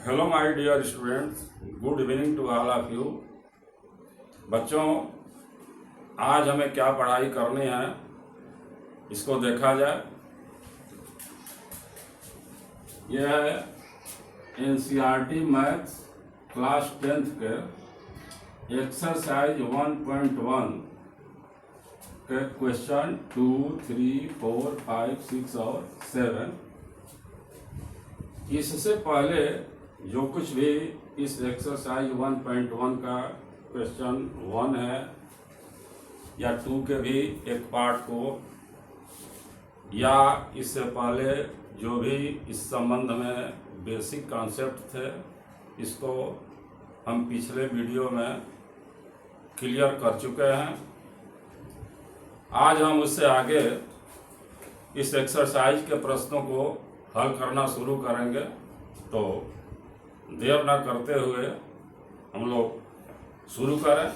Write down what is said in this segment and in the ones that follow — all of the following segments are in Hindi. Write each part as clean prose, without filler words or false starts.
Hello my dear students, good evening to all of you. बच्चों, आज हमें क्या पढ़ाई करनी है इसको देखा जाए। यह है एनसीईआरटी मैथ्स क्लास 10th के एक्सरसाइज 1.1 के क्वेश्चन 2, 3, 4, 5, 6 और 7। इससे पहले जो कुछ भी इस एक्सरसाइज 1.1 का क्वेश्चन 1 है या 2 के भी एक पार्ट को, या इससे पहले जो भी इस संबंध में बेसिक कॉन्सेप्ट थे, इसको हम पिछले वीडियो में क्लियर कर चुके हैं। आज हम उससे आगे इस एक्सरसाइज के प्रश्नों को हल करना शुरू करेंगे। तो देर न करते हुए हम लोग शुरू करें।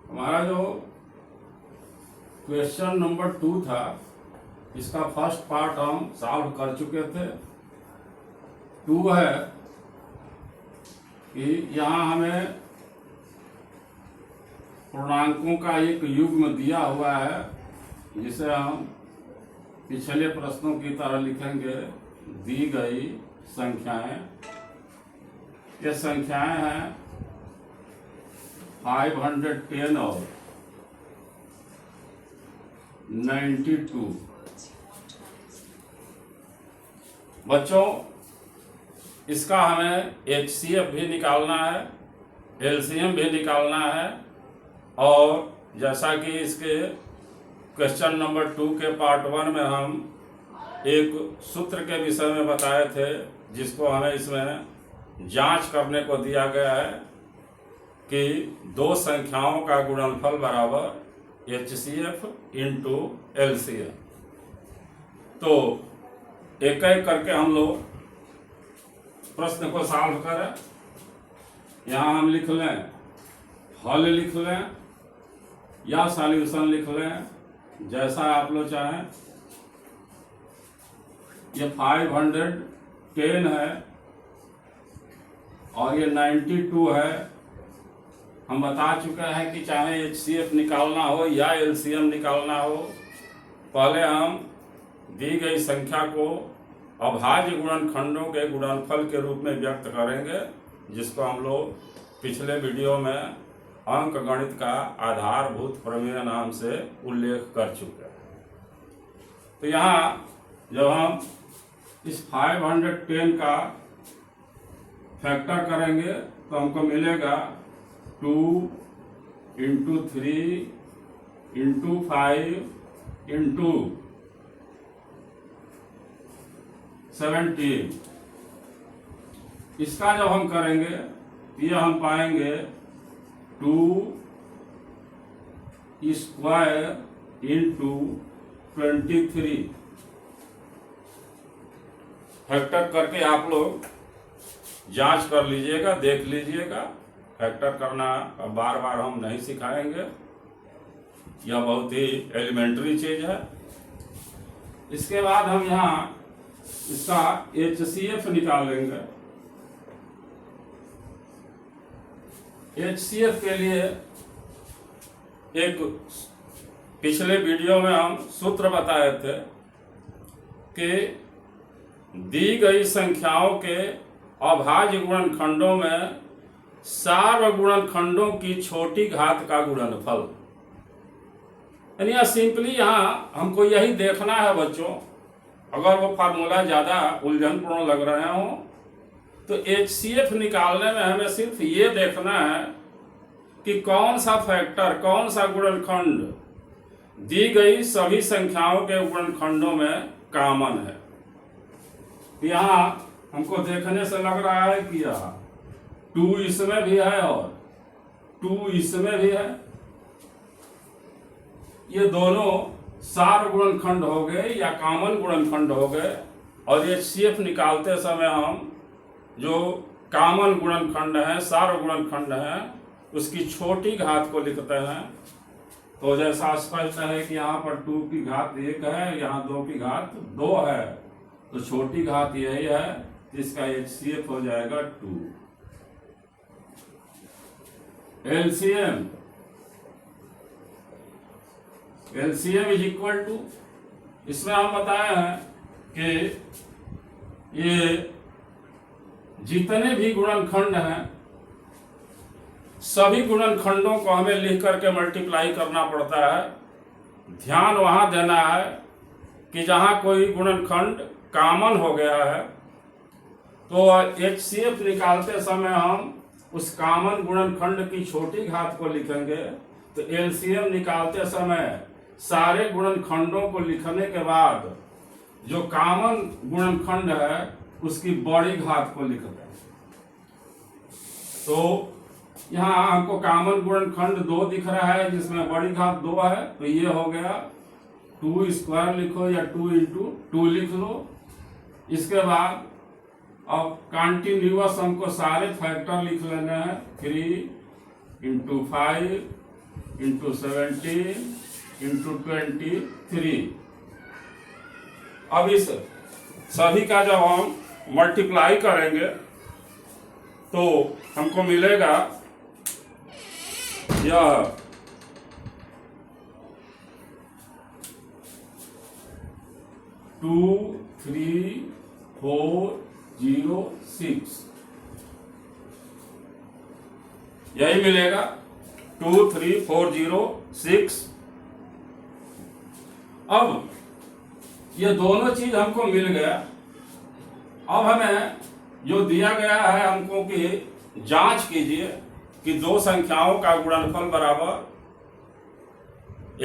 हमारा जो क्वेश्चन नंबर 2 था, इसका फर्स्ट पार्ट हम सॉल्व कर चुके थे। 2 है कि यहाँ हमें पूर्णांकों का एक युग्म दिया हुआ है, जिसे हम पिछले प्रश्नों की तरह लिखेंगे। दी गई संख्याएं, ये संख्याएं हैं 510 और 92। बच्चों, इसका हमें HCF भी निकालना है, LCM भी निकालना है। और जैसा कि इसके क्वेश्चन नंबर 2 के पार्ट 1 में हम एक सूत्र के विषय में बताए थे, जिसको हमें इसमें जांच करने को दिया गया है कि दो संख्याओं का गुणनफल बराबर HCF इंटू LCM। तो एक एक करके हम लोग प्रश्न को सॉल्व करें। यहाँ हम लिख लें, हल लिख लें या सॉल्यूशन लिख लें, जैसा आप लोग चाहें। ये 510 है और ये 92 है। हम बता चुके हैं कि चाहे HCF निकालना हो या LCM निकालना हो, पहले हम दी गई संख्या को अभाज्य गुणनखंडों के गुणनफल के रूप में व्यक्त करेंगे, जिसको हम लोग पिछले वीडियो में अंक गणित का आधारभूत प्रमेय नाम से उल्लेख कर चुके हैं। तो यहाँ जब हम इस 510 का फैक्टर करेंगे तो हमको मिलेगा 2 इंटू 3 इंटू 5 इंटू 17। इसका जब हम करेंगे तो यह हम पाएंगे 2 स्क्वायर इंटू 23। फैक्टर करके आप लोग जांच कर लीजिएगा, देख लीजिएगा। फैक्टर करना बार बार हम नहीं सिखाएंगे, यह बहुत ही एलिमेंट्री चीज है। इसके बाद हम यहाँ इसका HCF निकालेंगे। HCF के लिए एक पिछले वीडियो में हम सूत्र बताए थे कि दी गई संख्याओं के अभाज्य गुणनखंडों में सार्वगुणनखंडों की छोटी घात का गुणनफल। यानी सिंपली यहाँ हमको यही देखना है बच्चों। अगर वो फार्मूला ज़्यादा उलझनपूर्ण लग रहे हो तो HCF निकालने में हमें सिर्फ ये देखना है कि कौन सा फैक्टर, कौन सा गुणनखंड दी गई सभी संख्याओं के गुणनखंडों में कॉमन है। यहाँ हमको देखने से लग रहा है कि यह 2 इसमें भी है और 2 इसमें भी है। ये दोनों सार गुणनखंड हो गए या कॉमन गुणनखंड हो गए, और HCF निकालते समय हम जो कॉमन गुणनखंड है, सार गुणनखंड है, उसकी छोटी घात को लिखते हैं। तो जैसा स्पष्ट है कि यहाँ पर 2 की घात 1 है, यहाँ 2 की घात 2 है, तो छोटी घात यही है, जिसका HCF हो जाएगा 2। LCM इज इक्वल टू, इसमें हम बताए हैं कि ये जितने भी गुणनखंड हैं सभी गुणनखंडों को हमें लिख करके मल्टीप्लाई करना पड़ता है। ध्यान वहां देना है कि जहां कोई गुणनखंड कॉमन हो गया है तो HCF निकालते समय हम उस कॉमन गुणनखंड की छोटी घात को लिखेंगे। तो LCM निकालते समय सारे गुणनखंडों को लिखने के बाद जो कॉमन गुणनखंड है उसकी बड़ी घात को लिखते हैं। तो यहाँ हमको कॉमन गुणनखंड 2 दिख रहा है जिसमें बड़ी घात 2 है, तो ये हो गया 2 स्क्वायर लिखो या 2 इंटू 2 लिख लो। इसके बाद अब कंटिन्यूअस हमको सारे फैक्टर लिख लेने हैं, 3 इंटू 5 इंटू 17 इंटू 23। अब इस सभी का जब हम मल्टीप्लाई करेंगे तो हमको मिलेगा यह 23406, यही मिलेगा 23406। अब ये दोनों चीज हमको मिल गया। अब हमें जो दिया गया है हमको कि जांच कीजिए कि दो संख्याओं का गुणनफल बराबर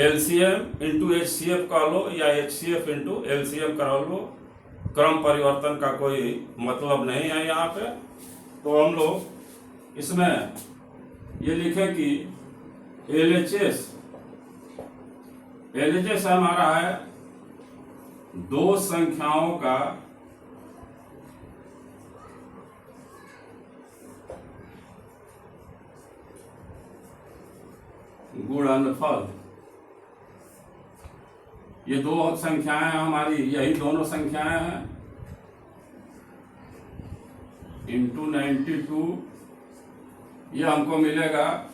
LCM इंटू HCF कर लो या HCF इंटू LCM कर लो। क्रम परिवर्तन का कोई मतलब नहीं है यहाँ पे। तो हम लोग इसमें ये लिखें कि LHS हमारा है दो संख्याओं का गुणनफल। ये दो संख्याएं हमारी, यही दोनों संख्याएं हैं, इंटू 92, ये हमको मिलेगा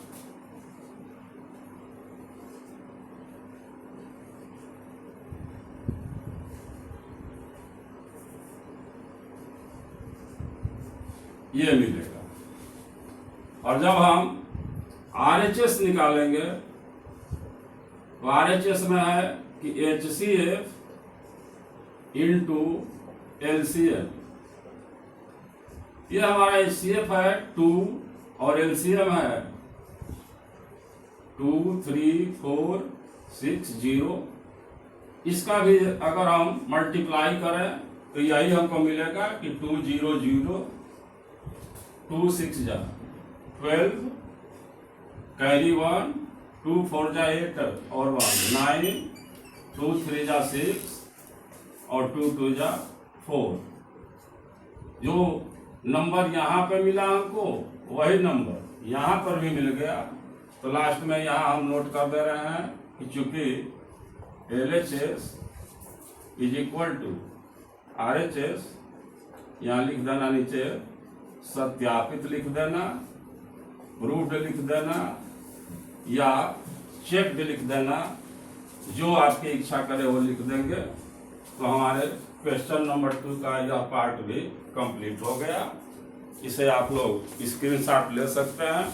ये मिलेगा। और जब हम RHS निकालेंगे तो RHS में है कि HCF इंटू LCM। ये हमारा HCF है 2 और LCM है 23460। इसका भी अगर हम मल्टीप्लाई करें तो यही हमको मिलेगा कि 20026 जा 12 कैरी 1 2 4 जा 8 और 1 9 2 3 जा 6 और 2 2 जा 4। जो नंबर यहाँ पे मिला हमको वही नंबर यहाँ पर भी मिल गया। तो लास्ट में यहाँ हम नोट कर दे रहे हैं कि चूंकि LHS is equal to RHS, यहाँ लिख देना, नीचे सत्यापित लिख देना, प्रूव्ड लिख देना या चेक्ड लिख देना, जो आपकी इच्छा करे वो लिख देंगे। तो हमारे क्वेश्चन नंबर 2 का यह पार्ट भी कंप्लीट हो गया। इसे आप लोग स्क्रीनशॉट ले सकते हैं।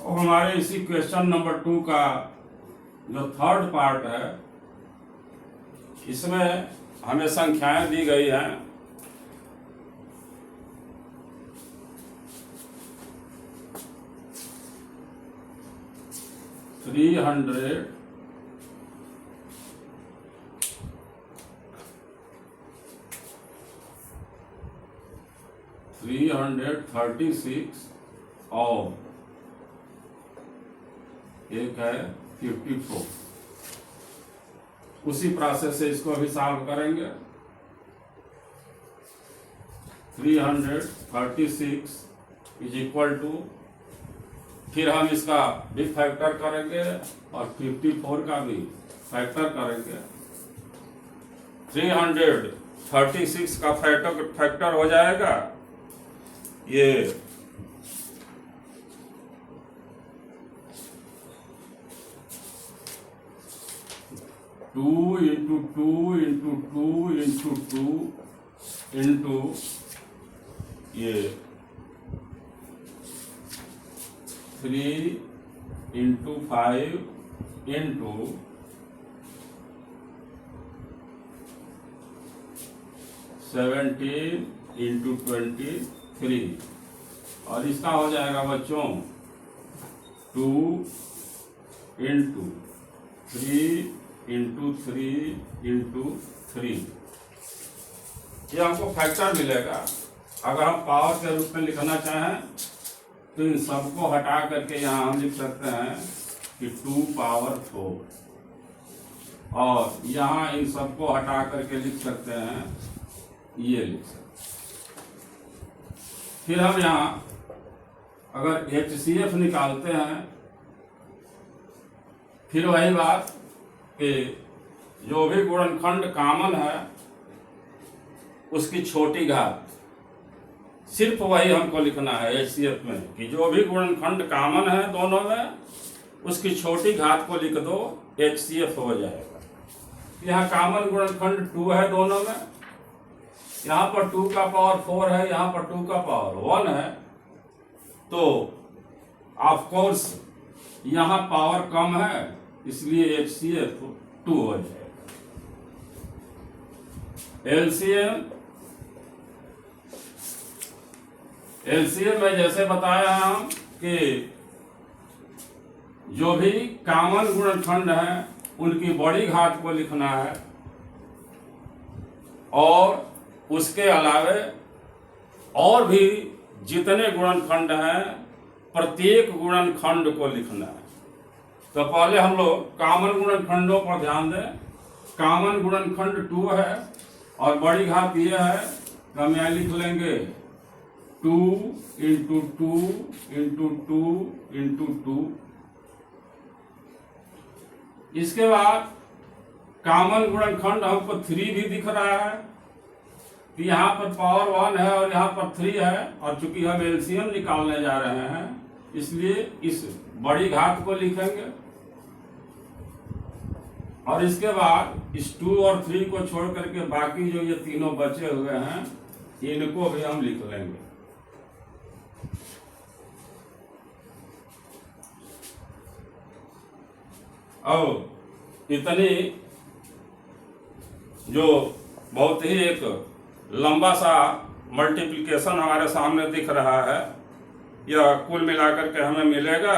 और हमारे इसी क्वेश्चन नंबर 2 का जो थर्ड पार्ट है, इसमें हमें संख्याएं दी गई हैं। थ्री हंड्रेड 336 और एक है 54। उसी प्रोसेस से इसको भी सॉल्व करेंगे। 336 इज इक्वल टू, फिर हम इसका भी फैक्टर करेंगे और 54 का भी फैक्टर करेंगे। 336 का फैक्टर हो जाएगा ये 2 इंटू 2 इंटू 2 इंटू 2 इंटू ये 3 इंटू 5 इंटू 17 इंटू 23 और इसका हो जाएगा बच्चों 2 इंटू 3 इंटू 3 इंटू 3। ये हमको फैक्टर मिलेगा। अगर हम पावर के रूप में लिखना चाहें तो इन सबको हटा करके यहाँ हम लिख सकते हैं कि 2 पावर 4 और यहाँ इन सबको हटा करके लिख सकते हैं, ये लिख सकते हैं। फिर हम यहाँ अगर HCF निकालते हैं, फिर वही बात कि जो भी गुणनखंड कॉमन है उसकी छोटी घात, सिर्फ वही हमको लिखना है HCF में कि जो भी गुणनखंड कॉमन है दोनों में उसकी छोटी घात को लिख दो, HCF हो जाएगा। यहाँ कॉमन गुणनखंड 2 है दोनों में, यहाँ पर 2 का पावर 4 है, यहाँ पर 2 का पावर 1 है, तो ऑफ कोर्स यहाँ पावर कम है इसलिए HCF 2 हो जाएगा। एलसीएम में जैसे बताया हम कि जो भी कॉमन गुणनखंड है उनकी बड़ी घात को लिखना है और उसके अलावे और भी जितने गुणनखंड हैं प्रत्येक गुणनखंड को लिखना है। तो पहले हम लोग कॉमन गुणनखंडों पर ध्यान दें। कॉमन गुणनखंड 2 है और बड़ी घात ये है तो हम यहाँ लिख लेंगे 2 इंटू 2 इंटू 2 इंटू 2। इसके बाद कॉमन गुणनखंड हमको 3 भी दिख रहा है, तो यहाँ पर पावर 1 है और यहाँ पर 3 है और चूंकि हम एलसीएम निकालने जा रहे हैं इसलिए इस बड़ी घात को लिखेंगे और इसके बाद इस 2 और 3 को छोड़ करके बाकी जो ये तीनों बचे हुए हैं इनको भी हम लिख लेंगे। और इतनी जो बहुत ही एक लंबा सा मल्टीप्लिकेशन हमारे सामने दिख रहा है, यह कुल मिलाकर के हमें मिलेगा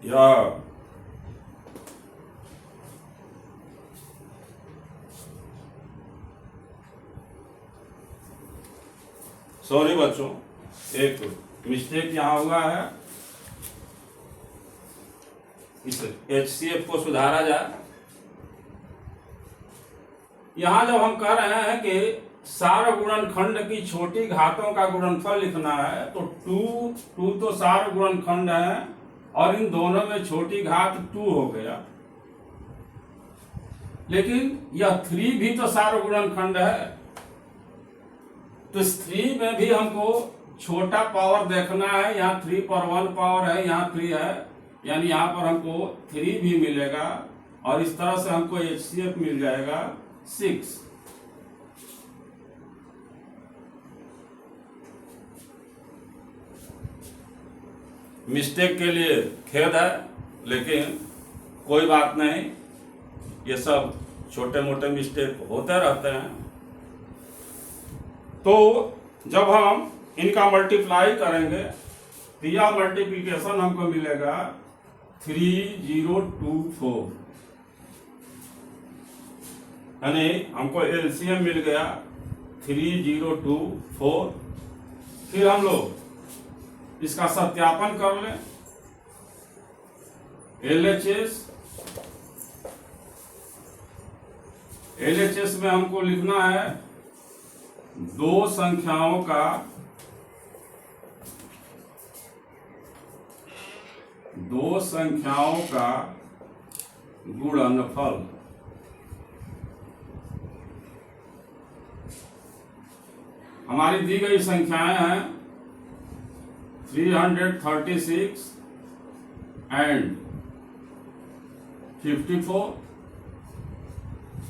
या सॉरी बच्चों, एक मिस्टेक यहाँ हुआ है, इस HCF को सुधारा जाए। यहाँ जब हम कह रहे हैं कि सार गुणनखंड की छोटी घातों का गुणनफल लिखना है तो 2 तो सार गुणनखंड है और इन दोनों में छोटी घात 2 हो गया, लेकिन यह 3 भी तो सार गुणनखंड है, तो इस 3 में भी हमको छोटा पावर देखना है। यहाँ 3 पर 1 पावर है, यहाँ 3 है, यानी यहाँ पर हमको 3 भी मिलेगा और इस तरह से हमको HCF मिल जाएगा 6। मिस्टेक के लिए खेद है, लेकिन कोई बात नहीं, ये सब छोटे मोटे मिस्टेक होते रहते हैं। तो जब हम इनका मल्टीप्लाई करेंगे तो यह मल्टीप्लिकेशन हमको मिलेगा 3024, यानी हमको एलसीएम मिल गया 3024। फिर हम लोग इसका सत्यापन कर लें। एलएचएस में हमको लिखना है दो संख्याओं का गुणनफल। हमारी दी गई संख्याएं हैं 336 एंड 54।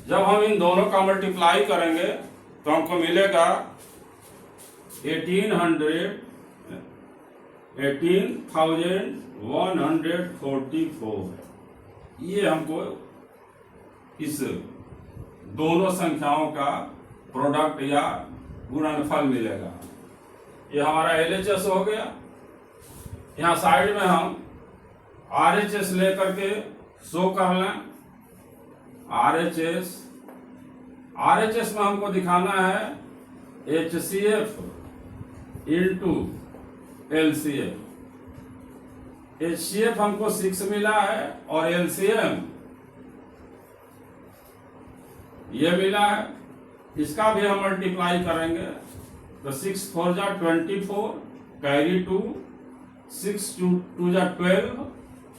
जब हम इन दोनों का मल्टीप्लाई करेंगे तो हमको मिलेगा 18,144। ये हमको इस दोनों संख्याओं का प्रोडक्ट या गुणनफल मिलेगा। ये हमारा एलएचएस हो गया। यहाँ साइड में हम आरएचएस लेकर के शो कर लें। आरएचएस में हमको दिखाना है एचसीएफ इंटू एलसीएफ। एचसीएफ हमको 6 मिला है और एलसीएम ये मिला है। इसका भी हम मल्टीप्लाई करेंगे तो 6 4 जा 24, कैरी 2, 6 2 जा 12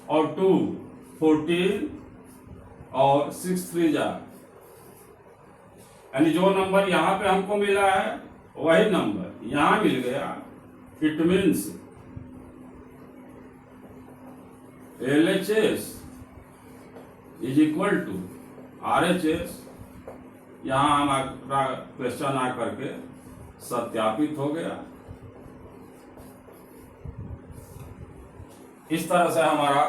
और 2 14 और 6 3 जा, यानी जो नंबर यहाँ पे हमको मिला है वही नंबर यहाँ मिल गया। It means LHS is equal to RHS। यहाँ हमारा क्वेश्चन आ करके सत्यापित हो गया। इस तरह से हमारा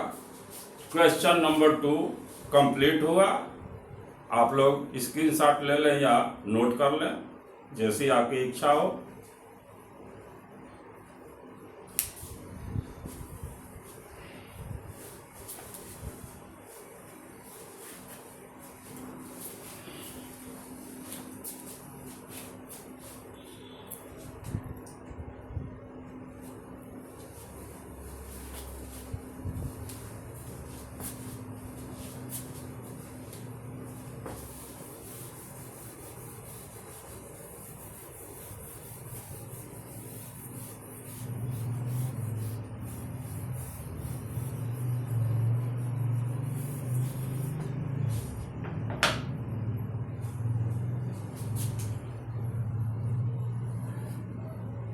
क्वेश्चन नंबर 2 कंप्लीट हुआ। आप लोग स्क्रीनशॉट ले लें या नोट कर लें, जैसी आपकी इच्छा हो।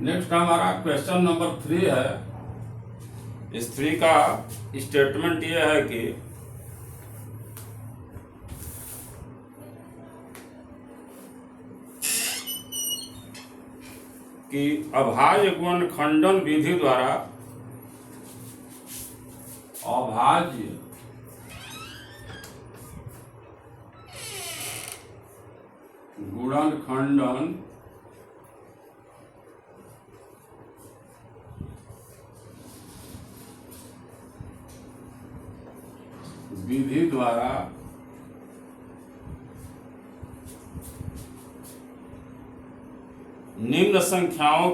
नेक्स्ट हमारा क्वेश्चन नंबर 3 है। इस 3 का स्टेटमेंट ये है कि अभाज्य गुणनखंडन विधि द्वारा अभाज्य गुणनखंडन विधि द्वारा निम्न संख्याओं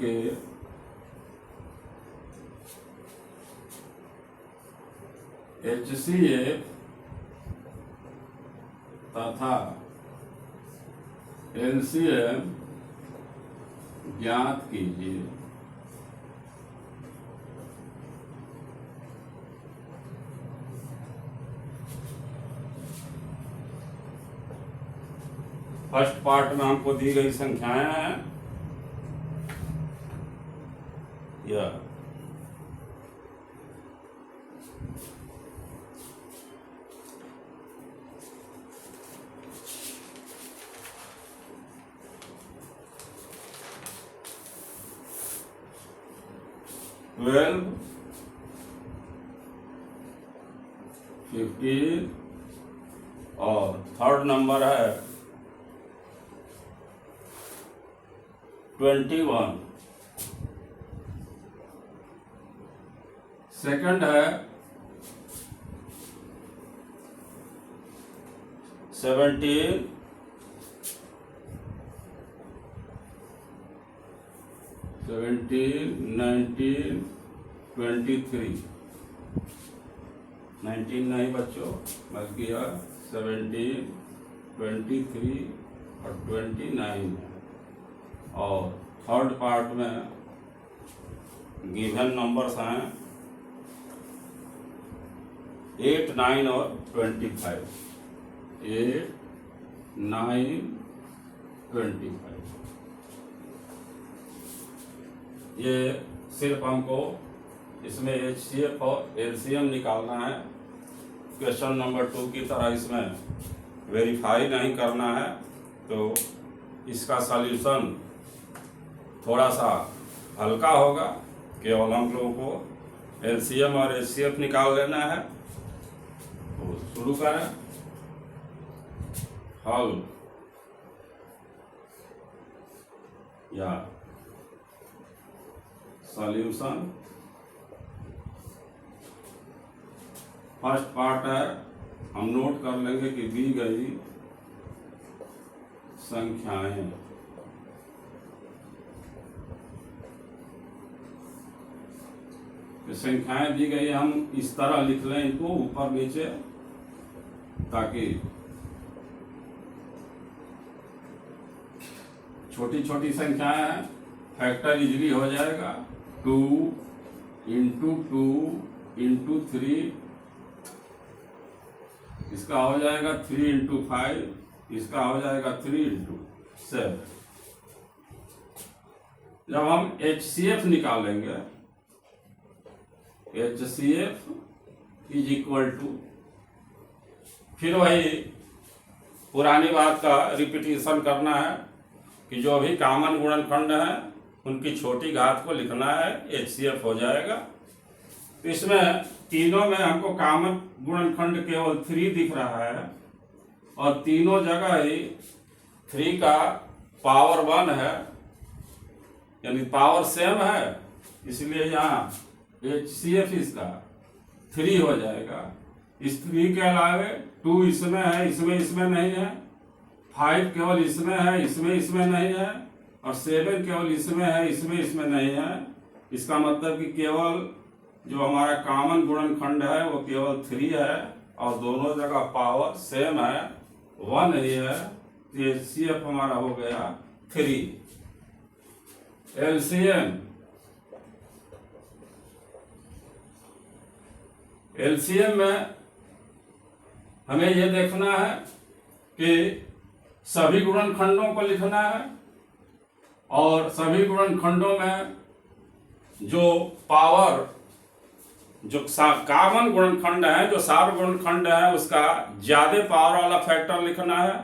के HCF तथा LCM ज्ञात कीजिए। फर्स्ट पार्ट में हमको दी गई संख्याएं हैं या 12, 15 और थर्ड नंबर है 21, सेकंड है 17, 19, 23, 19 नहीं बच्चों, बच गया 17, 23 और 29 है। और थर्ड पार्ट में गिवन नंबर्स हैं 8, 9 और 25, 8, 9, 25। ये सिर्फ हमको इसमें HCF और LCM निकालना है। क्वेश्चन नंबर 2 की तरह इसमें वेरीफाई नहीं करना है, तो इसका सॉल्यूशन थोड़ा सा हल्का होगा। केवल हम लोगों को LCM और HCF निकाल लेना है। तो शुरू करें हल या सॉल्यूशन। फर्स्ट पार्ट है, हम नोट कर लेंगे कि दी गई संख्याएं संख्याएं दी गई, हम इस तरह लिख लें इनको ऊपर नीचे, ताकि छोटी छोटी संख्याएं हैं, फैक्टर इजीली हो जाएगा। 2 इंटू 2 इंटू 3, इसका हो जाएगा 3 इंटू 5, इसका हो जाएगा 3 इंटू 7। जब हम HCF निकालेंगे, HCF इज इक्वल टू, फिर वही पुरानी बात का रिपीटिशन करना है कि जो भी कॉमन गुणनखंड है उनकी छोटी घात को लिखना है, HCF हो जाएगा। तो इसमें तीनों में हमको कॉमन गुणनखंड केवल 3 दिख रहा है और तीनों जगह ही 3 का पावर 1 है, यानी पावर सेम है, इसलिए यहाँ HCF इसका 3 हो जाएगा। इस 3 के अलावे 2 इसमें है, इसमें नहीं है, 5 केवल इसमें है, इसमें नहीं है, और 7 केवल इसमें है, इसमें नहीं है। इसका मतलब कि केवल जो हमारा कॉमन गुणनखंड है वो केवल 3 है और दोनों जगह पावर सेम है, 1 ही है। तो HCF हमारा हो गया 3। LCM में हमें यह देखना है कि सभी गुणनखंडों को लिखना है और सभी गुणनखंडों में जो पावर, जो कॉमन गुणनखंड है, जो सार गुणनखंड है, उसका ज्यादा पावर वाला फैक्टर लिखना है।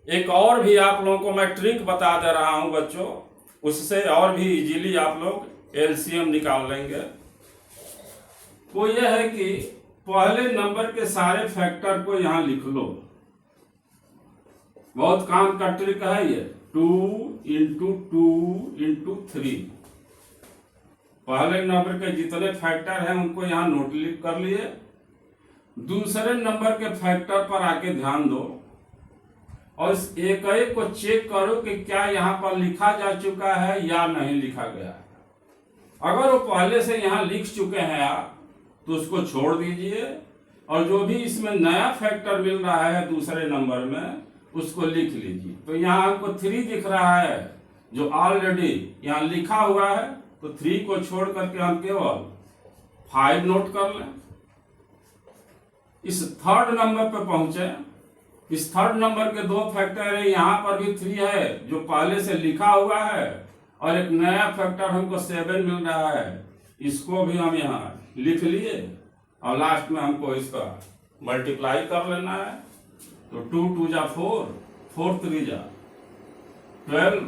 एक और भी आप लोगों को मैं ट्रिक बता दे रहा हूं बच्चों, उससे और भी इजीली आप लोग LCM निकाल लेंगे। वो यह है कि पहले नंबर के सारे फैक्टर को यहां लिख लो। बहुत काम का ट्रिक है ये। 2 इंटू 2 इंटू 3, पहले नंबर के जितने फैक्टर हैं उनको यहां नोट कर लिए। दूसरे नंबर के फैक्टर पर आके ध्यान दो और इस एक को चेक करो कि क्या यहां पर लिखा जा चुका है या नहीं लिखा गया है। अगर वो पहले से यहां लिख चुके हैं आप, तो उसको छोड़ दीजिए और जो भी इसमें नया फैक्टर मिल रहा है दूसरे नंबर में, उसको लिख लीजिए। तो यहाँ हमको 3 दिख रहा है जो ऑलरेडी यहाँ लिखा हुआ है, तो 3 को छोड़ करके हम केवल 5 नोट कर लें। इस थर्ड नंबर पर पहुंचे। इस थर्ड नंबर के 2 फैक्टर है, यहाँ पर भी 3 है जो पहले से लिखा हुआ है और एक नया फैक्टर हमको 7 मिल रहा है, इसको भी हम यहाँ लिख लिए और लास्ट में हमको इसका मल्टीप्लाई कर लेना है। तो 2 2 जा 4, 4 3 जा 12,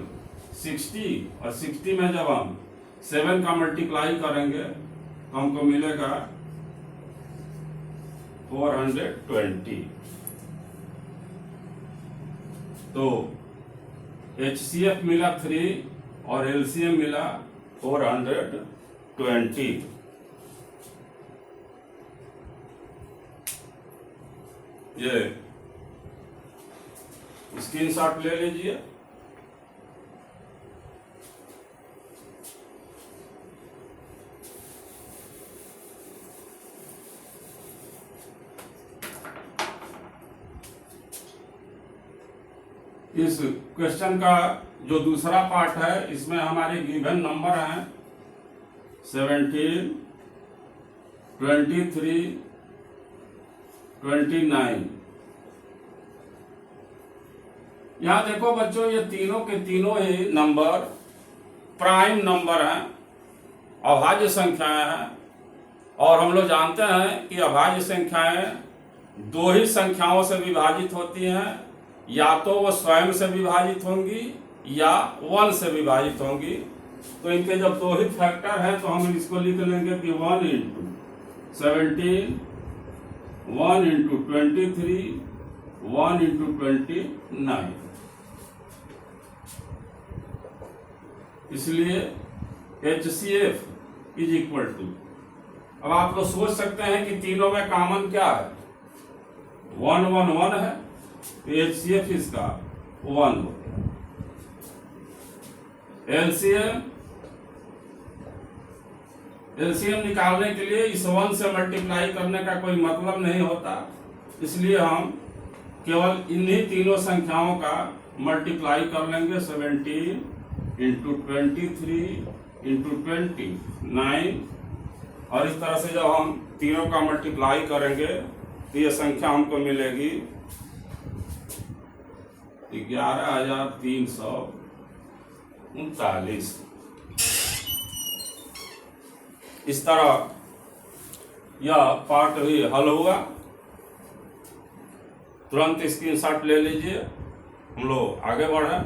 60 और 60 में जब हम 7 का मल्टीप्लाई करेंगे तो हमको मिलेगा 420। तो HCF मिला 3 और LCM मिला 420। ये स्क्रीनशॉट ले लीजिए। इस क्वेश्चन का जो दूसरा पार्ट है इसमें हमारे गिवन नंबर हैं 17, 23, 29। यहां देखो बच्चों, ये तीनों के तीनों ही नंबर प्राइम नंबर हैं, अभाज्य संख्याएं हैं। और हम लोग जानते हैं कि अभाज्य संख्याएं दो ही संख्याओं से विभाजित होती हैं, या तो वो स्वयं से विभाजित होंगी या 1 से विभाजित होंगी। तो इनके जब दो ही फैक्टर हैं तो हम इसको लिख लेंगे कि 1 इंटू 17, 1 इंटू 23, 1 इंटू 29। इसलिए HCF इज इक्वल टू, अब आप लोग सोच सकते हैं कि तीनों में कॉमन क्या है, 1 1 1 है, तो HCF इसका 1 हो गया। LCM निकालने के लिए इस 1 से मल्टीप्लाई करने का कोई मतलब नहीं होता, इसलिए हम केवल इन्हीं तीनों संख्याओं का मल्टीप्लाई कर लेंगे। 17 इंटू 23 इंटू 29, और इस तरह से जब हम तीनों का मल्टीप्लाई करेंगे तो ये संख्या हमको मिलेगी 11,339। इस तरह यह पार्ट भी हल हुआ। तुरंत स्क्रीनशॉट ले लीजिए, हम लोग आगे बढ़े।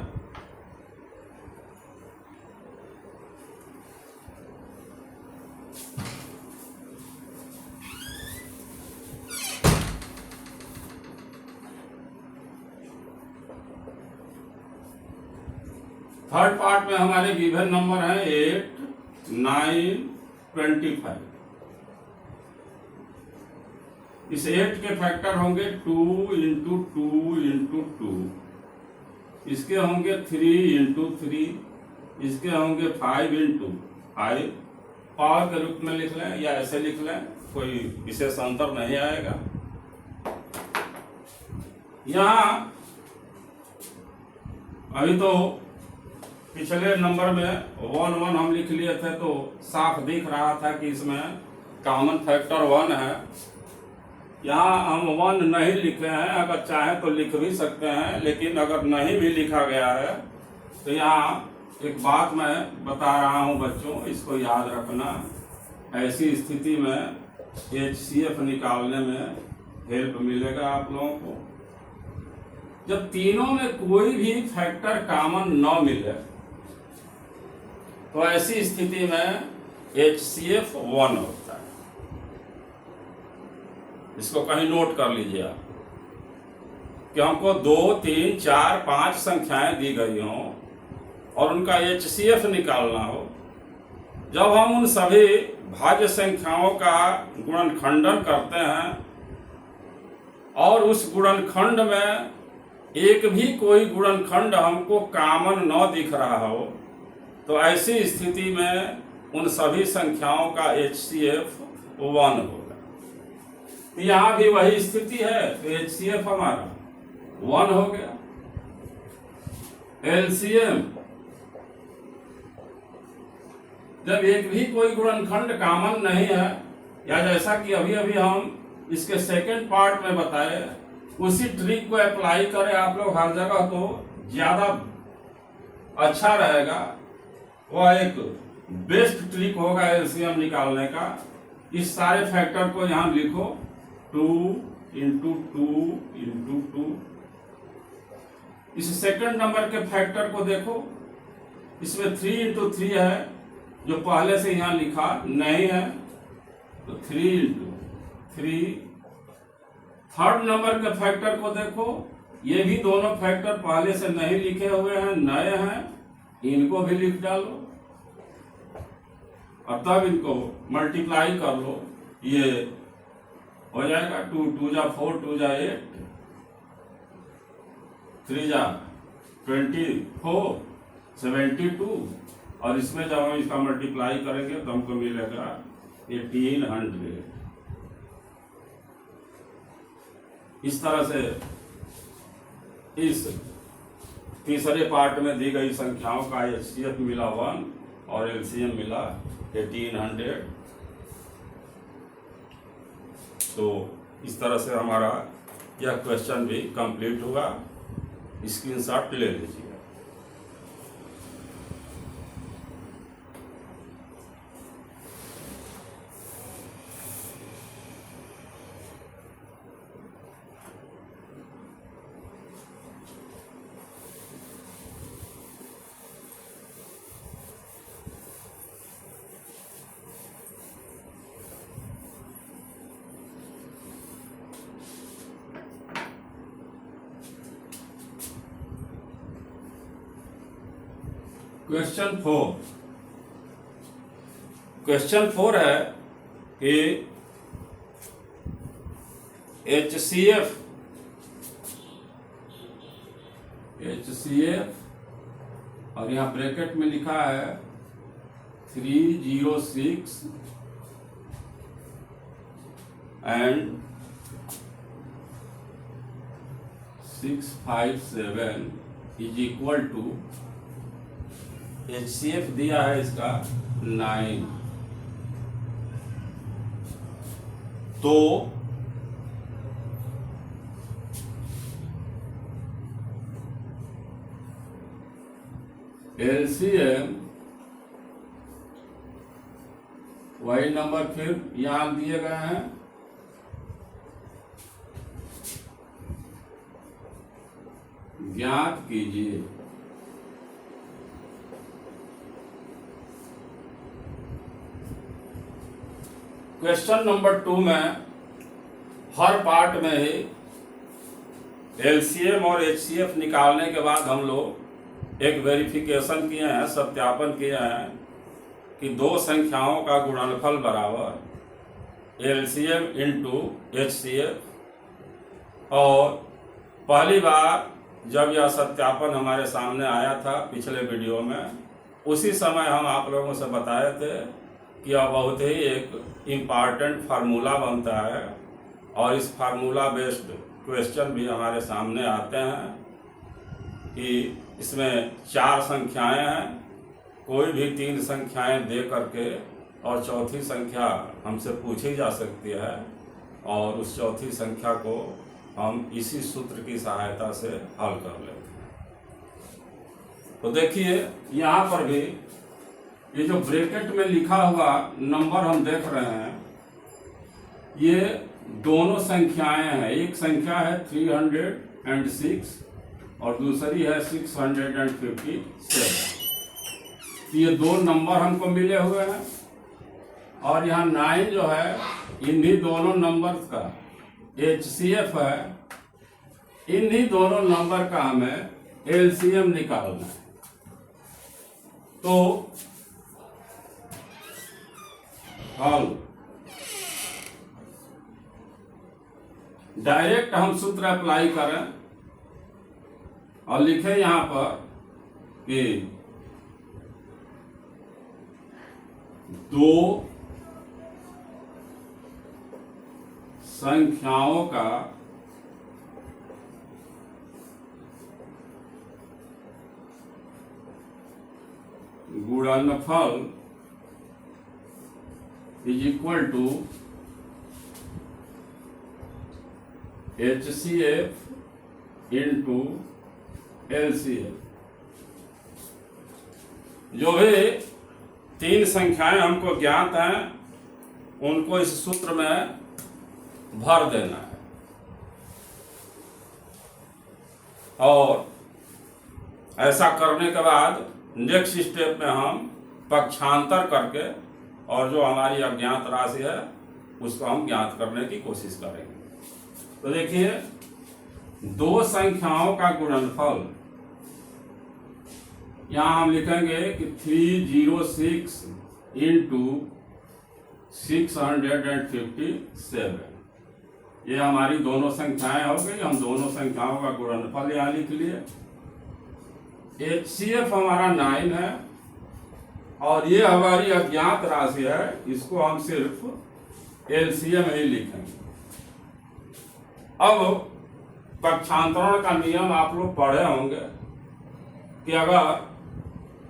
थर्ड पार्ट में हमारे गिवन नंबर हैं 8, 9, 25। इस 8 के फैक्टर होंगे 2 इंटू 2 इंटू 2, इसके होंगे 3 इंटू 3, इसके होंगे 5 इंटू 5। पावर के रूप में लिख लें या ऐसे लिख लें, कोई विशेष अंतर नहीं आएगा। यहां अभी तो पिछले नंबर में 1 1 हम लिख लिए थे, तो साफ दिख रहा था कि इसमें कॉमन फैक्टर 1 है। यहाँ हम 1 नहीं लिखे हैं, अगर चाहे तो लिख भी सकते हैं, लेकिन अगर नहीं भी लिखा गया है तो यहाँ एक बात मैं बता रहा हूँ बच्चों, इसको याद रखना। ऐसी स्थिति में HCF निकालने में हेल्प मिलेगा आप लोगों को। जब तीनों में कोई भी फैक्टर कॉमन न मिले तो ऐसी स्थिति में HCF 1 होता है। इसको कहीं नोट कर लीजिए आप कि हमको 2, 3, 4, 5 संख्याएं दी गई हों और उनका HCF निकालना हो। जब हम उन सभी भाज्य संख्याओं का गुणनखंडन करते हैं और उस गुणनखंड में एक भी कोई गुणनखंड हमको कॉमन न दिख रहा हो, तो ऐसी स्थिति में उन सभी संख्याओं का HCF 1 होगा। यहाँ भी वही स्थिति है, तो HCF हमारा 1 हो गया। LCM, जब एक भी कोई गुणनखंड कॉमन नहीं है, या जैसा कि अभी अभी हम इसके सेकंड पार्ट में बताए, उसी ट्रिक को अप्लाई करें आप लोग हर जगह तो ज्यादा अच्छा रहेगा। वह एक बेस्ट ट्रिक होगा LCM निकालने का। इस सारे फैक्टर को यहां लिखो, 2 इंटू 2 इंटू 2। इस सेकंड नंबर के फैक्टर को देखो, इसमें 3 इंटू 3 है, जो पहले से यहाँ लिखा नहीं है, तो 3 × 3। थर्ड नंबर के फैक्टर को देखो, ये भी दोनों फैक्टर पहले से नहीं लिखे हुए हैं, नए हैं, इनको भी लिख डालो और तब इनको मल्टीप्लाई कर लो। ये हो जाएगा 2 × 2 = 4, 2 × 8, 3 × 24, 72, और इसमें जब हम इसका मल्टीप्लाई करेंगे तो हमको मिलेगा 1800। इस तरह से इस तीसरे पार्ट में दी गई संख्याओं का HCF मिला 1 और LCM मिला 1800। तो इस तरह से हमारा यह क्वेश्चन भी कंप्लीट हुआ। स्क्रीनशॉट ले लीजिए। क्वेश्चन 4 है कि HCF और यहाँ ब्रैकेट में लिखा है 306 एंड 657 = HCF दिया है इसका 9। तो LCM वही नंबर फिर यहां दिए गए हैं, ज्ञात कीजिए। क्वेश्चन नंबर 2 में हर पार्ट में ही LCM और HCF निकालने के बाद हम लोग एक वेरिफिकेशन किए हैं, सत्यापन किए हैं कि दो संख्याओं का गुणनफल बराबर LCM × HCF। और पहली बार जब यह सत्यापन हमारे सामने आया था पिछले वीडियो में, उसी समय हम आप लोगों से बताए थे कि यह बहुत ही एक इम्पॉर्टेंट फार्मूला बनता है और इस फार्मूला बेस्ड क्वेश्चन भी हमारे सामने आते हैं कि इसमें 4 संख्याएं हैं, कोई भी 3 संख्याएं दे करके और चौथी संख्या हमसे पूछी जा सकती है और उस चौथी संख्या को हम इसी सूत्र की सहायता से हल कर लेते हैं। तो देखिए यहाँ पर भी ये जो ब्रैकेट में लिखा हुआ नंबर हम देख रहे हैं, ये दोनों संख्याएं हैं। एक संख्या है 306 और दूसरी है 657। ये 2 नंबर हमको मिले हुए हैं और यहाँ 9 जो है इन्हीं दोनों नंबर्स का HCF है। इन्हीं दोनों नंबर का हमें LCM निकालना है। तो हल डायरेक्ट हम सूत्र अप्लाई करें और लिखें यहां पर कि 2 संख्याओं का गुणनफल = HCF × LCF। जो भी 3 संख्याएं हमको ज्ञात हैं उनको इस सूत्र में भर देना है और ऐसा करने के बाद नेक्स्ट स्टेप में हम पक्षांतर करके और जो हमारी अज्ञात राशि है उसको हम ज्ञात करने की कोशिश करेंगे। तो देखिए, दो संख्याओं का गुणनफल, यहां हम लिखेंगे कि 306 इंटू 657, ये हमारी दोनों संख्याएं हो गई। हम दोनों संख्याओं का गुणनफल यहां लिख लिए। HCF हमारा 9 है और ये हमारी अज्ञात राशि है, इसको हम सिर्फ LCM ही लिखेंगे। अब पक्षांतरण का नियम आप लोग पढ़े होंगे कि अगर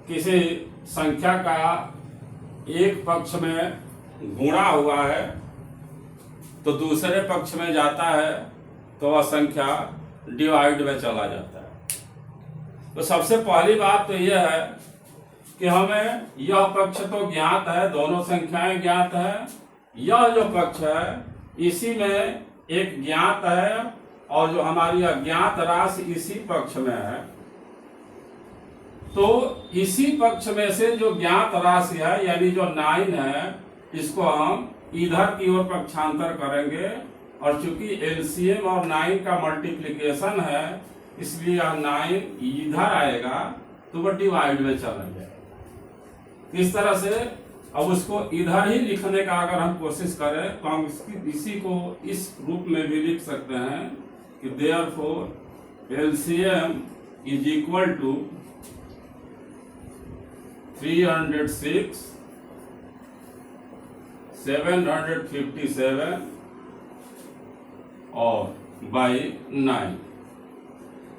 किसी संख्या का एक पक्ष में गुणा हुआ है तो दूसरे पक्ष में जाता है तो वह संख्या डिवाइड में चला जाता है। तो सबसे पहली बात तो यह है कि हमें यह पक्ष तो ज्ञात है, दोनों संख्याएं ज्ञात है। यह जो पक्ष है इसी में एक ज्ञात है और जो हमारी अज्ञात राशि इसी पक्ष में है। तो इसी पक्ष में से जो ज्ञात राशि है यानी जो 9 है, इसको हम इधर की ओर पक्षांतर करेंगे और चूंकि LCM और 9 का मल्टीप्लिकेशन है इसलिए यह 9 इधर आएगा तो वह डिवाइड में चला जाएगा। इस तरह से अब उसको इधर ही लिखने का अगर हम कोशिश करें तो हम इसी को इस रूप में भी लिख सकते हैं कि therefore LCM is equal to 306, 757 और बाई 9।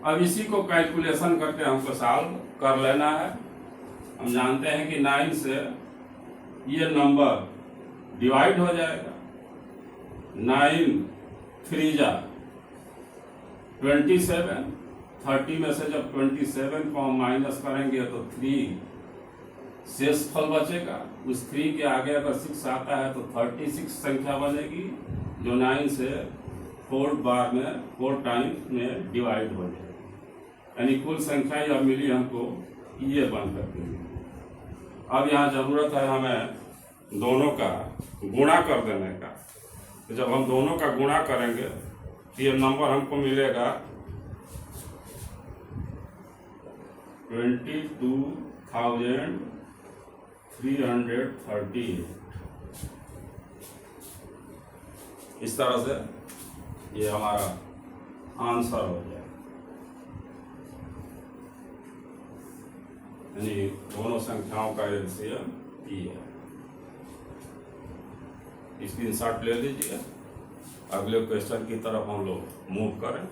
अब इसी को कैलकुलेशन करके हमको सॉल्व कर लेना है। हम जानते हैं कि 9 से ये नंबर डिवाइड हो जाएगा। 9 3 जा 27, 30 में से जब 27 को हम माइनस करेंगे तो 3 शेष फल बचेगा। उस 3 के आगे अगर 6 आता है तो 36 संख्या बनेगी जो 9 से 4 टाइम में डिवाइड हो जाएगी। यानी कुल संख्या यह मिली हमको ये बन करके। अब यहाँ जरूरत है हमें दोनों का गुणा कर देने का। तो जब हम दोनों का गुणा करेंगे तो ये नंबर हमको मिलेगा 22,338। इस तरह से ये हमारा आंसर हो जाए। यानी दोनों संख्याओं का LCM ये है। स्क्रीनशॉट ले लीजिए। अगले क्वेश्चन की तरफ हम लोग मूव करें।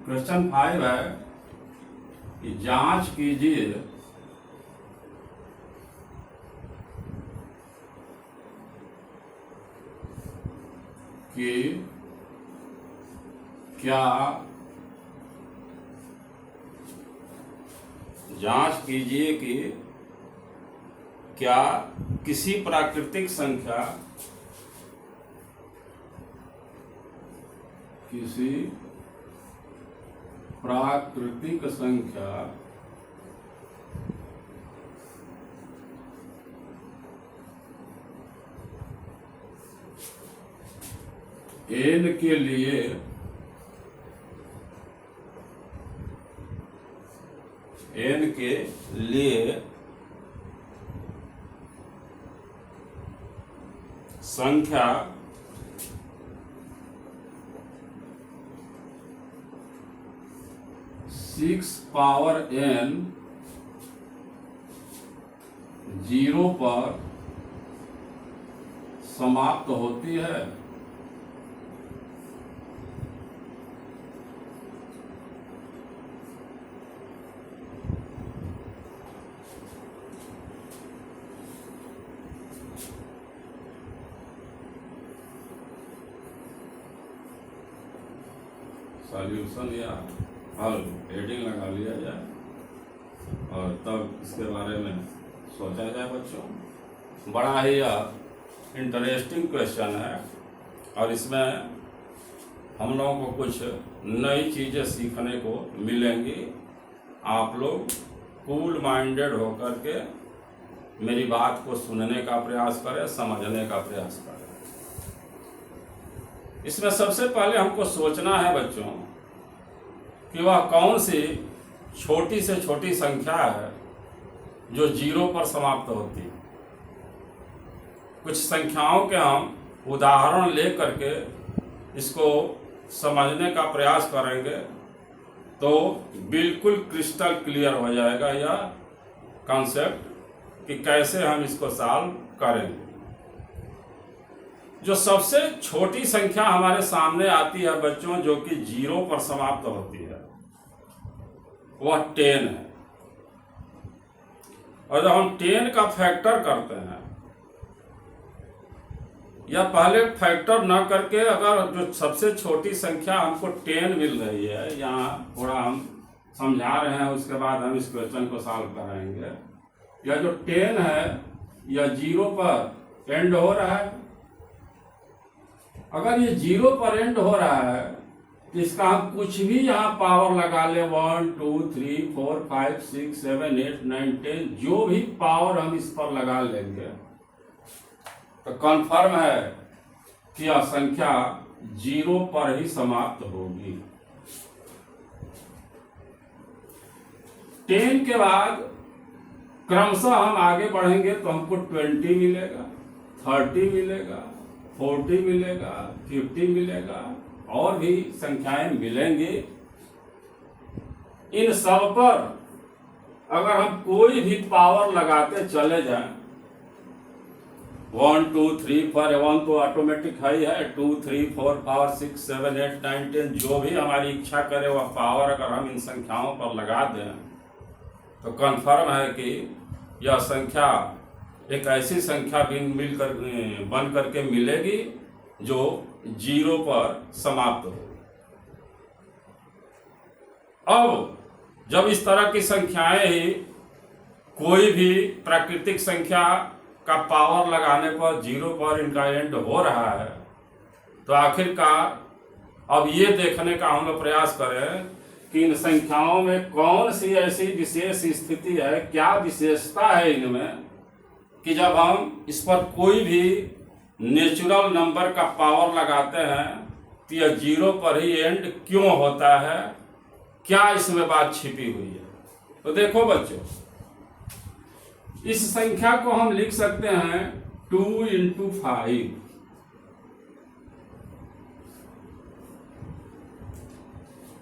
क्वेश्चन 5 है कि जांच कीजिए कि क्या किसी प्राकृतिक संख्या n के लिए संख्या पावर n 0 पर समाप्त होती है सॉल्यूशन या हल हेडिंग लगा लिया जाए और तब इसके बारे में सोचा जाए बच्चों। बड़ा ही इंटरेस्टिंग क्वेश्चन है और इसमें हम लोगों को कुछ नई चीज़ें सीखने को मिलेंगी। आप लोग कूल माइंडेड होकर के मेरी बात को सुनने का प्रयास करें, समझने का प्रयास करें। इसमें सबसे पहले हमको सोचना है बच्चों कि वह कौन सी छोटी से छोटी संख्या है जो 0 पर समाप्त होती है। कुछ संख्याओं के हम उदाहरण ले करके इसको समझने का प्रयास करेंगे तो बिल्कुल क्रिस्टल क्लियर हो जाएगा यह कॉन्सेप्ट कि कैसे हम इसको सॉल्व करेंगे। जो सबसे छोटी संख्या हमारे सामने आती है बच्चों जो कि 0 पर समाप्त होती है वह 10 है। और जब हम 10 का फैक्टर करते हैं या पहले फैक्टर ना करके अगर जो सबसे छोटी संख्या हमको 10 मिल रही है, यहाँ थोड़ा हम समझा रहे हैं उसके बाद हम इस क्वेश्चन को सॉल्व कराएंगे। या जो 10 है यह 0 पर एंड हो रहा है। अगर ये 0 पर एंड हो रहा है तो इसका हम कुछ भी यहाँ पावर लगा ले 1 2 3 4 5 6 7 8 9 10 जो भी पावर हम इस पर लगा लेंगे तो कंफर्म है कि यह संख्या 0 पर ही समाप्त होगी। 10 के बाद क्रमशः हम आगे बढ़ेंगे तो हमको 20 मिलेगा, 30 मिलेगा, 40 मिलेगा, 50 मिलेगा और भी संख्याएं मिलेंगी। इन सब पर अगर हम कोई भी पावर लगाते चले जाएं 1 2 3 4 1 तो ऑटोमेटिक है 2 3 4 5 6 7 8 9 10 जो भी हमारी इच्छा करे वह पावर अगर हम इन संख्याओं पर लगा दें तो कंफर्म है कि यह संख्या एक ऐसी संख्या बन करके मिलेगी जो 0 पर समाप्त हो। अब जब इस तरह की संख्याएं ही कोई भी प्राकृतिक संख्या का पावर लगाने पर 0 पर इनका एंड हो रहा है तो आखिरकार अब ये देखने का हम लोग प्रयास करें कि इन संख्याओं में कौन सी ऐसी विशेष स्थिति है, क्या विशेषता है इनमें कि जब हम इस पर कोई भी नेचुरल नंबर का पावर लगाते हैं तो यह 0 पर ही एंड क्यों होता है, क्या इसमें बात छिपी हुई है। तो देखो बच्चों, इस संख्या को हम लिख सकते हैं 2 × 5।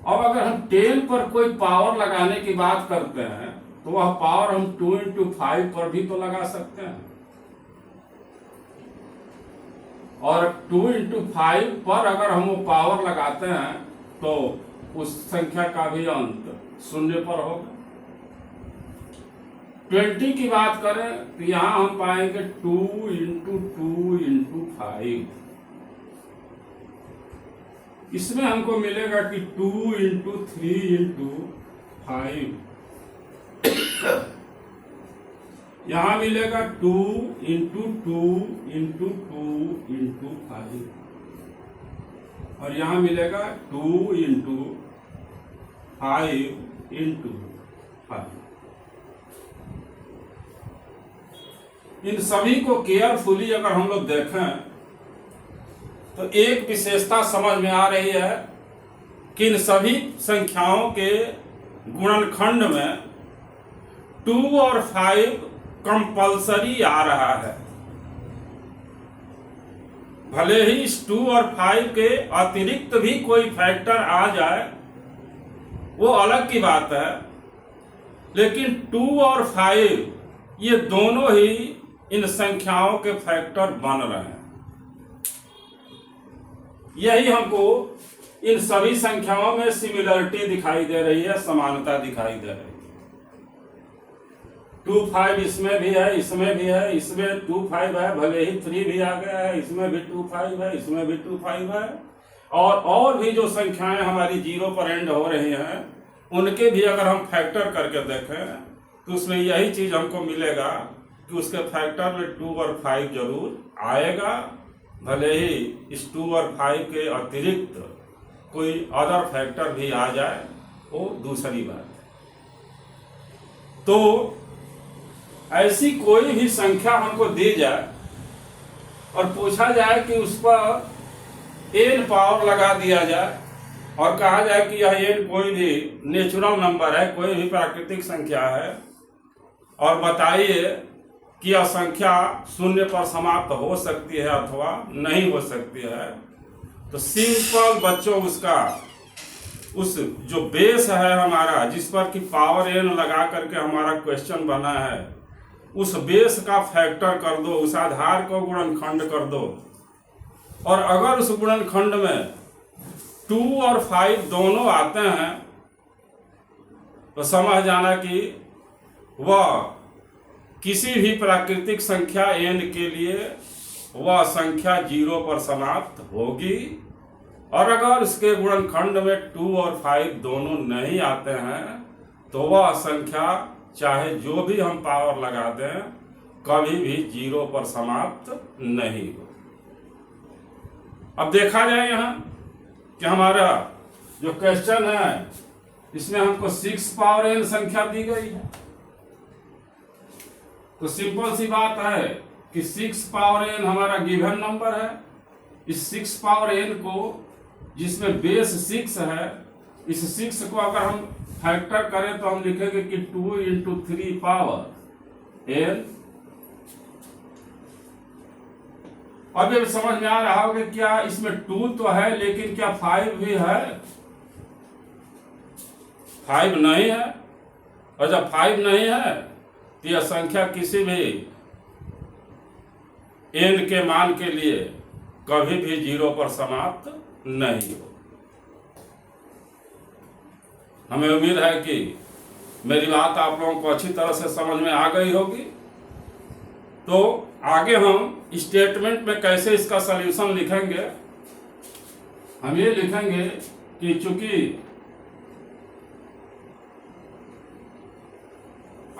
अब अगर हम 10 पर कोई पावर लगाने की बात करते हैं तो वह पावर हम 2 × 5 पर भी तो लगा सकते हैं और 2 × 5 पर अगर हम वो पावर लगाते हैं तो उस संख्या का भी अंत 0 पर होगा। 20 की बात करें तो यहां हम पाएंगे 2 × 2 × 5। इसमें हमको मिलेगा कि 2 × 3 × 5। यहां मिलेगा 2 × 2 × 2 × 5 और यहां मिलेगा 2 × 5 × 5। इन सभी को केयरफुली अगर हम लोग देखें तो एक विशेषता समझ में आ रही है कि इन सभी संख्याओं के गुणनखंड में 2 और 5 कंपल्सरी आ रहा है। भले ही इस 2 और 5 के अतिरिक्त भी कोई फैक्टर आ जाए वो अलग की बात है, लेकिन 2 और 5 ये दोनों ही इन संख्याओं के फैक्टर बन रहे हैं। यही हमको इन सभी संख्याओं में सिमिलरिटी दिखाई दे रही है, समानता दिखाई दे रही है। 2 5 इसमें भी है, इसमें भी है, इसमें 2 5 है, भले ही 3 भी आ गया है, इसमें भी 2 5 है, इसमें भी 2 5 है और भी जो संख्याएं हमारी जीरो पर एंड हो रही हैं उनके भी अगर हम फैक्टर करके देखें तो उसमें यही चीज हमको मिलेगा कि उसके फैक्टर में 2 और 5 जरूर आएगा, भले ही इस 2 और 5 के अतिरिक्त कोई अदर फैक्टर भी आ जाए वो दूसरी बात है। तो ऐसी कोई भी संख्या हमको दी जाए और पूछा जाए कि उस पर n पावर लगा दिया जाए और कहा जाए कि यह n कोई भी नेचुरल नंबर है, कोई भी प्राकृतिक संख्या है, और बताइए कि यह संख्या शून्य पर समाप्त हो सकती है अथवा नहीं हो सकती है, तो सिंपल बच्चों उसका उस जो बेस है हमारा जिस पर कि पावर n लगा करके हमारा क्वेश्चन बना है, उस बेस का फैक्टर कर दो, उस आधार को गुणनखंड कर दो, और अगर उस गुणनखंड में 2 और 5 दोनों आते हैं तो समझ जाना कि वह किसी भी प्राकृतिक संख्या n के लिए वह संख्या 0 पर समाप्त होगी, और अगर उसके गुणनखंड में 2 और 5 दोनों नहीं आते हैं तो वह संख्या चाहे जो भी हम पावर लगा दें कभी भी 0 पर समाप्त नहीं हो। अब देखा जाए यहाँ कि हमारा जो क्वेश्चन है इसमें हमको 6 पावर n संख्या दी गई है, तो सिंपल सी बात है कि 6 पावर n हमारा गिवन नंबर है। इस 6 पावर n को, जिसमें बेस 6 है, इस 6 को अगर हम फैक्टर करें तो हम लिखेंगे कि 2 इंटू 3 पावर n। अब ये समझ में आ रहा होगा क्या इसमें 2 तो है लेकिन क्या 5 भी है? 5 नहीं है, और जब 5 नहीं है तो यह संख्या किसी भी n के मान के लिए कभी भी 0 पर समाप्त नहीं हो। हमें उम्मीद है कि मेरी बात आप लोगों को अच्छी तरह से समझ में आ गई होगी। तो आगे हम स्टेटमेंट में कैसे इसका सलूशन लिखेंगे, हम ये लिखेंगे कि चूंकि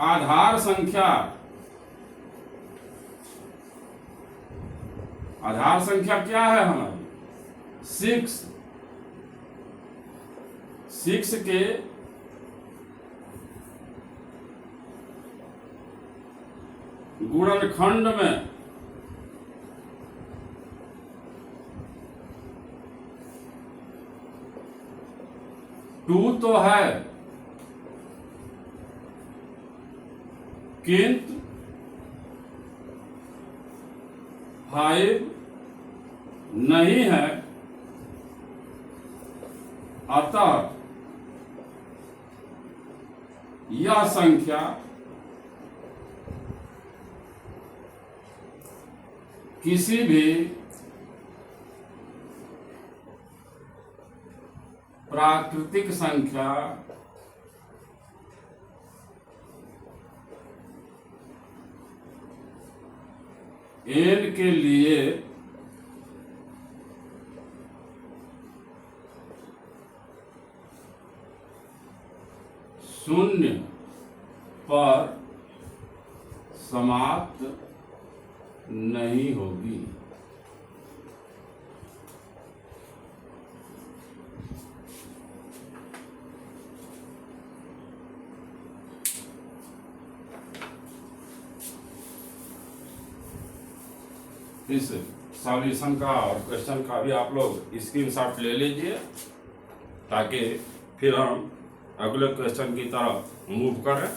आधार संख्या क्या है हमारी 6 के गुणनखंड में टू तो है किंतु 5 नहीं है, अतः यह संख्या किसी भी प्राकृतिक संख्या n के लिए शून्य पर समाप्त नहीं होगी। इस सॉल्यूशन का और क्वेश्चन का भी आप लोग स्क्रीनशॉट ले लीजिए ताकि फिर हम अगले क्वेश्चन की तरफ मूव करें।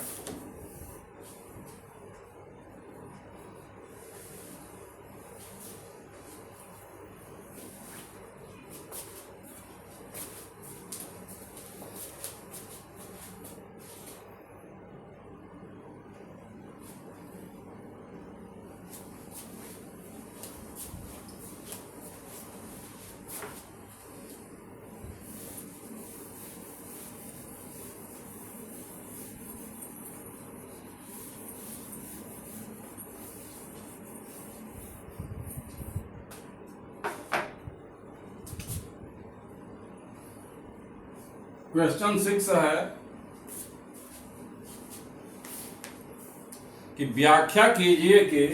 क्वेश्चन 6 है कि व्याख्या कीजिए कि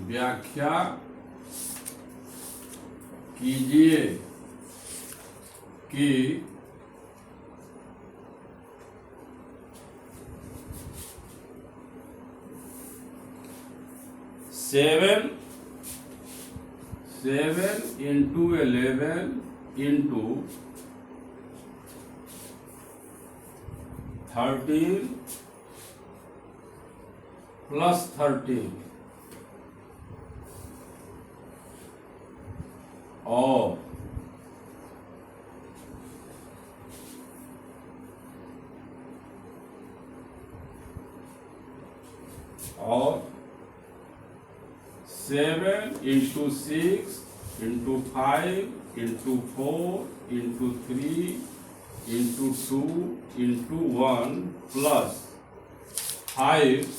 व्याख्या कीजिए कि 7 into 11 into 13 plus 13 और 7 into 6 into 5 into 4 into 3 into 2 into 1 plus 5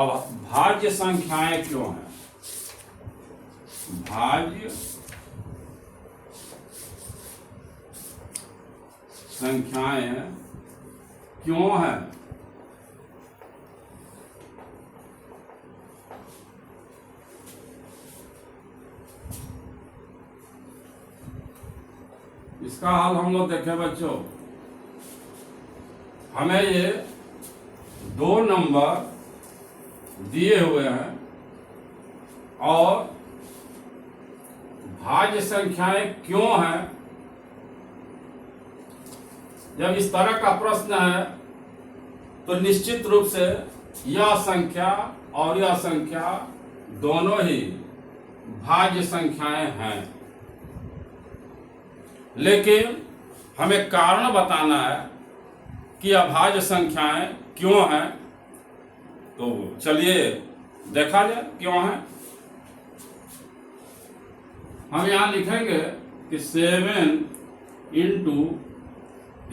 अब भाज्य संख्याएं क्यों हैं? भाज्य संख्याएं क्यों हैं? इसका हाल हम लोग देखें बच्चों। हमें ये दो नंबर दिए हुए हैं और भाज्य संख्याएं क्यों हैं? जब इस तरह का प्रश्न है तो निश्चित रूप से यह संख्या और यह संख्या दोनों ही भाज्य संख्याएं हैं, लेकिन हमें कारण बताना है कि अभाज्य संख्याएं क्यों हैं। तो चलिए देखा जाए क्यों है। हम यहां लिखेंगे कि 7 into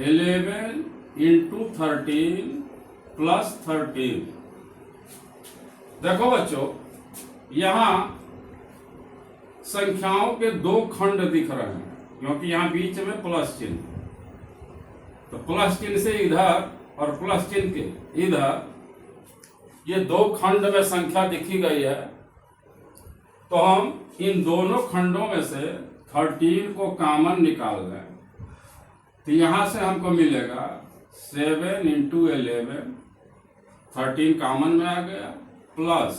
11 into 13 plus 13। देखो बच्चों, यहां संख्याओं के दो खंड दिख रहे हैं क्योंकि यहां बीच में प्लस चिन्ह, तो प्लस चिन्ह से इधर और प्लस चिन्ह के इधर ये दो खंड में संख्या दिखी गई है। तो हम इन दोनों खंडों में से 13 को कॉमन निकाल लें तो यहां से हमको मिलेगा 7 into 11, 13 कॉमन में आ गया, प्लस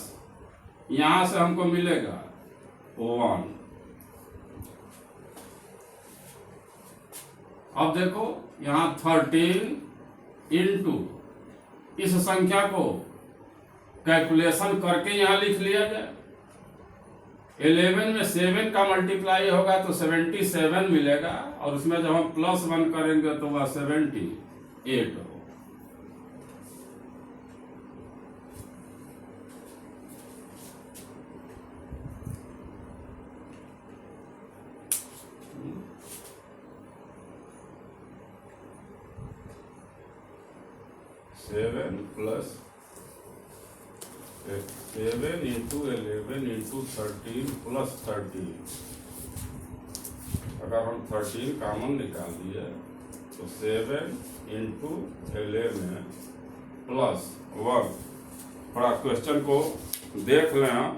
यहां से हमको मिलेगा 1। अब देखो यहां 13 इंटू इस संख्या को कैलकुलेशन करके यहां लिख लिया जाए। 11 में 7 का मल्टीप्लाई होगा तो 77 मिलेगा और उसमें जब हम +1 करेंगे तो वह 78 हो। Seven into 11 into 13 plus 13। अगर हम 13 कॉमन निकाल दिए तो 7 इंटू 11 प्लस 1। थोड़ा क्वेश्चन को देख लें हम।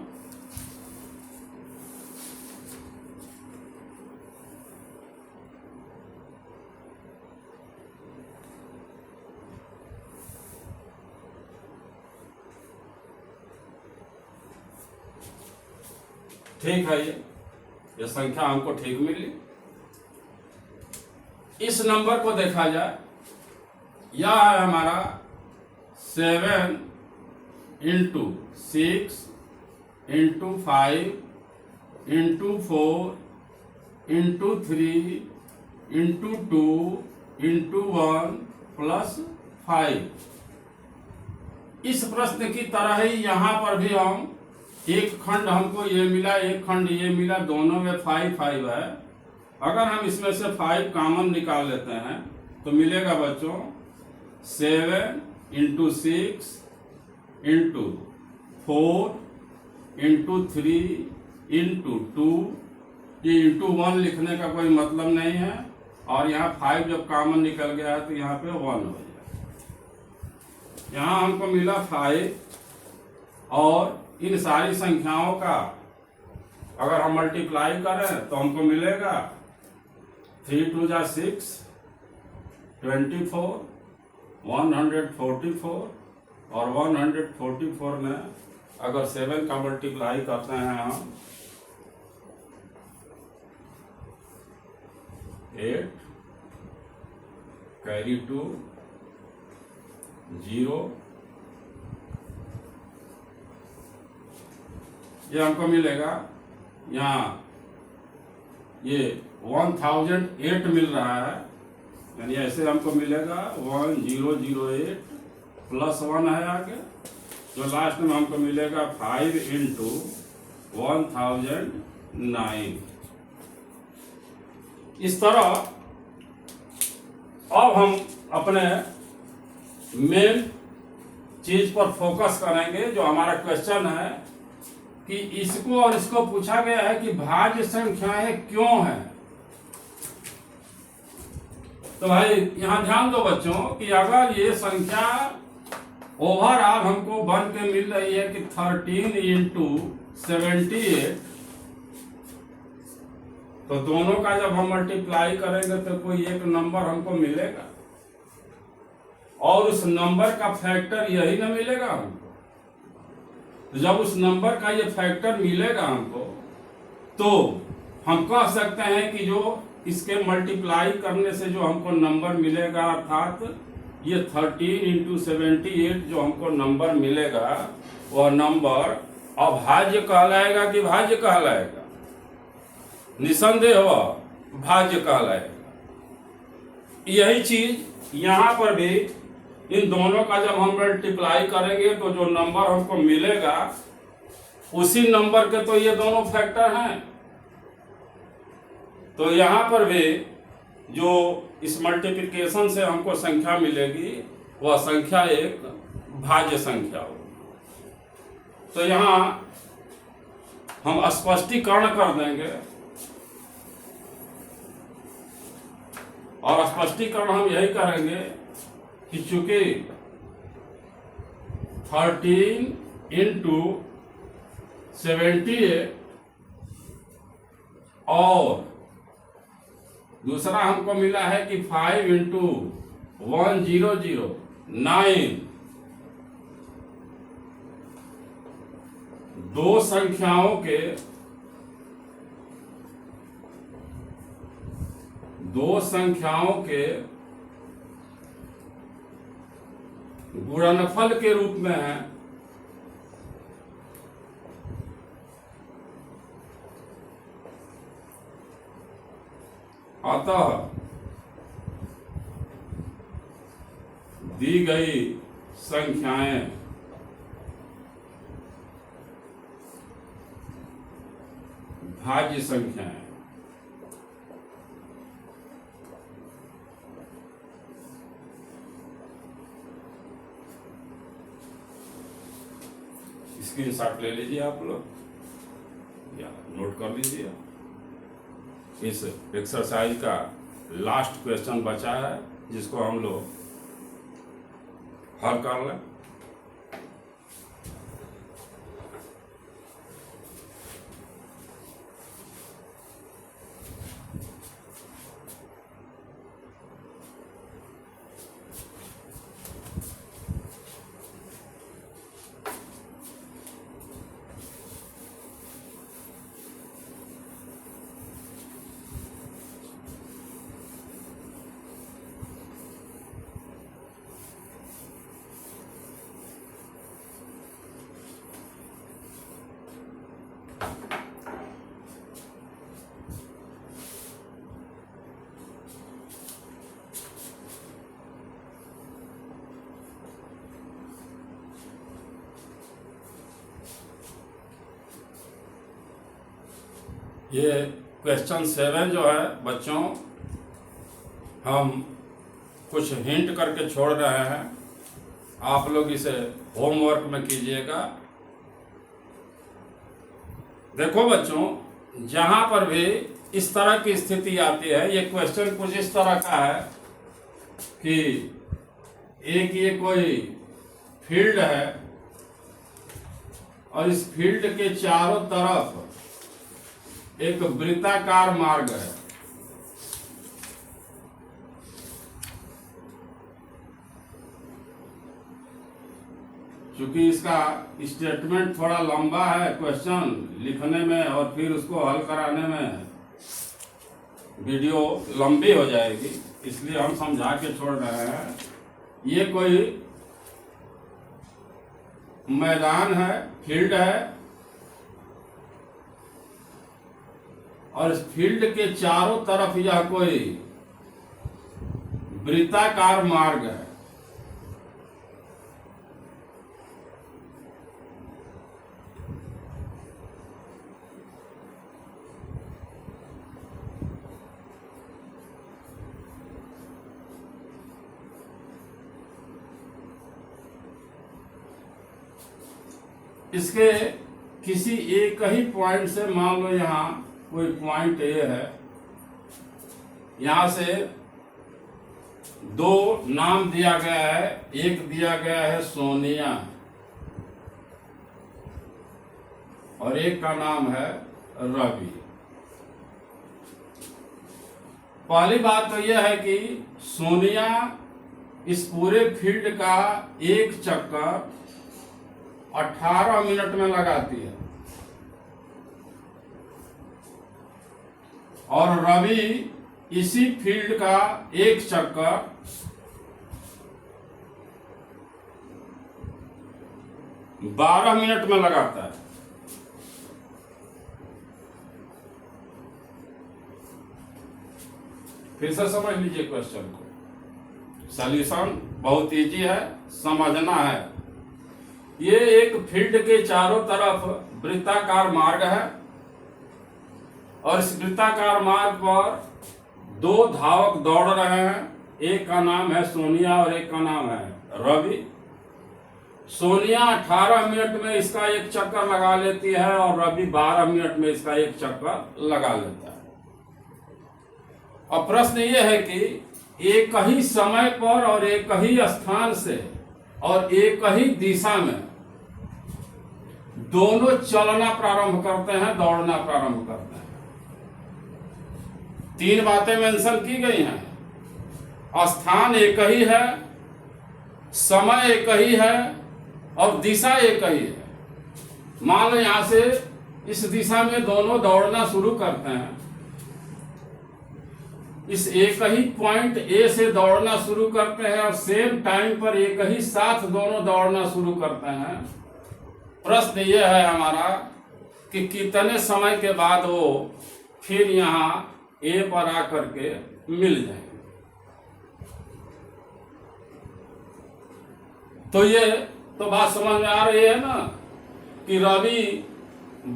ठीक है, ये संख्या हमको ठीक मिली। इस नंबर को देखा जाए, यह है हमारा 7 into 6 into 5 into 4 into 3 into 2 into 1 plus 5। इस प्रश्न की तरह ही यहाँ पर भी हम एक खंड हमको ये मिला, एक खंड ये मिला, दोनों में 5 5 है। अगर हम इसमें से 5 कॉमन निकाल लेते हैं तो मिलेगा बच्चों 7 इंटू 6 इंटू 4 इंटू 3 इंटू 2। ये इंटू 1 लिखने का कोई मतलब नहीं है, और यहाँ 5 जब कॉमन निकल गया है तो यहाँ पे 1 हो जाएगा। यहाँ हमको मिला 5, और इन सारी संख्याओं का अगर हम मल्टीप्लाई करें तो हमको मिलेगा 3 2 जा 6, 24, 144, और 144 में अगर 7 का मल्टीप्लाई करते हैं हम 8 कैरी 2 0, ये हमको मिलेगा। यहाँ ये 1008 मिल रहा है, यानी ऐसे हमको मिलेगा 1008 प्लस 1 है आगे, जो लास्ट में हमको मिलेगा 5 इंटू 1009। इस तरह अब हम अपने मेन चीज पर फोकस करेंगे। जो हमारा क्वेश्चन है कि इसको और इसको पूछा गया है कि भाज्य संख्याएं क्यों हैं। तो भाई यहां ध्यान दो बच्चों कि अगर ये संख्या ओवरऑल हमको बन के मिल रही है कि 13 इंटू 78, तो दोनों का जब हम मल्टीप्लाई करेंगे तो कोई एक नंबर हमको मिलेगा, और उस नंबर का फैक्टर यही ना मिलेगा हमको। तो जब उस नंबर का ये फैक्टर मिलेगा हमको, तो हम कह सकते हैं कि जो इसके मल्टीप्लाई करने से जो हमको नंबर मिलेगा, अर्थात ये 13 इंटू 78 जो हमको नंबर मिलेगा, वह नंबर अभाज्य कहलाएगा कि भाज्य कहलाएगा? निसंदेह वह भाज्य कहलाएगा। यही चीज यहाँ पर भी इन दोनों का जब हम मल्टीप्लाई करेंगे तो जो नंबर हमको मिलेगा उसी नंबर के तो ये दोनों फैक्टर हैं। तो यहाँ पर भी जो इस मल्टीप्लिकेशन से हमको संख्या मिलेगी वह संख्या एक भाज्य संख्या होगी। तो यहाँ हम स्पष्टीकरण कर देंगे, और स्पष्टीकरण हम यही करेंगे कि चूंकि 13 इंटू 78 और दूसरा हमको मिला है कि 5 इंटू 1009, दो संख्याओं के गुणनफल के रूप में है। अतः दी गई संख्याएं भाज्य संख्याएं। स्क्रीनशॉट ले लीजिए आप लोग या नोट कर लीजिए। इस एक्सरसाइज का लास्ट क्वेश्चन बचा है जिसको हम लोग हल कर लें। ये क्वेश्चन 7 जो है बच्चों, हम कुछ हिंट करके छोड़ रहे हैं, आप लोग इसे होमवर्क में कीजिएगा। देखो बच्चों, जहां पर भी इस तरह की स्थिति आती है, ये क्वेश्चन कुछ इस तरह का है कि एक ये कोई फील्ड है और इस फील्ड के चारों तरफ एक वृत्ताकार मार्ग है। क्योंकि इसका स्टेटमेंट थोड़ा लंबा है, क्वेश्चन लिखने में और फिर उसको हल कराने में वीडियो लंबी हो जाएगी, इसलिए हम समझा के छोड़ रहे हैं। ये कोई मैदान है, फील्ड है, और इस फील्ड के चारों तरफ यह कोई वृत्ताकार मार्ग है। इसके किसी एक ही पॉइंट से, मान लो यहाँ कोई पॉइंट ए है, यहां से दो नाम दिया गया है। एक दिया गया है सोनिया और एक का नाम है रवि। पहली बात तो यह है कि सोनिया इस पूरे फील्ड का एक चक्कर 18 मिनट में लगाती है और रवि इसी फील्ड का एक चक्कर 12 मिनट में लगाता है। फिर से समझ लीजिए क्वेश्चन को, सॉल्यूशन बहुत इजी है, समझना है। ये एक फील्ड के चारों तरफ वृत्ताकार मार्ग है और इस वृत्ताकार मार्ग पर दो धावक दौड़ रहे हैं। एक का नाम है सोनिया और एक का नाम है रवि। सोनिया 18 मिनट में इसका एक चक्कर लगा लेती है और रवि 12 मिनट में इसका एक चक्कर लगा लेता है। अब प्रश्न ये है कि एक ही समय पर और एक ही स्थान से और एक ही दिशा में दोनों चलना प्रारंभ करते हैं, दौड़ना प्रारंभ करते हैं। 3 बातें मेंशन की गई हैं। स्थान एक ही है, समय एक ही है और दिशा एक ही है। मान लो यहां से इस दिशा में दोनों दौड़ना शुरू करते हैं, इस एक ही पॉइंट ए से दौड़ना शुरू करते हैं और सेम टाइम पर एक ही साथ दोनों दौड़ना शुरू करते हैं। प्रश्न यह है हमारा कि कितने समय के बाद वो फिर यहाँ ए पर आकर के मिल जाएंगे। तो ये तो बात समझ में आ रही है ना कि रवि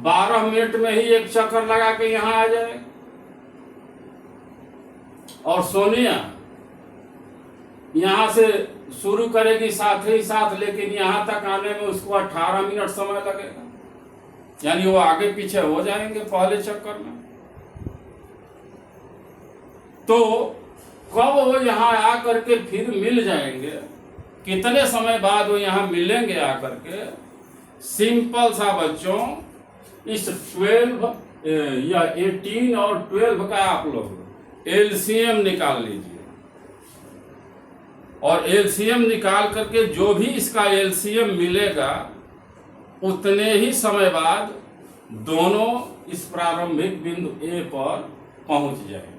12 मिनट में ही एक चक्कर लगा के यहाँ आ जाए और सोनिया यहां से शुरू करेगी साथ ही साथ, लेकिन यहां तक आने में उसको 18 मिनट समय लगेगा, यानी वो आगे पीछे हो जाएंगे पहले चक्कर में। तो कब वो यहां आकर के फिर मिल जाएंगे, कितने समय बाद वो यहां मिलेंगे आकर के, सिंपल सा बच्चों, इस 12 या 18 और 12 का आप लोग एलसीएम निकाल लीजिए और एलसीएम निकाल करके जो भी इसका एलसीएम मिलेगा उतने ही समय बाद दोनों इस प्रारंभिक बिंदु ए पर पहुंच जाएंगे।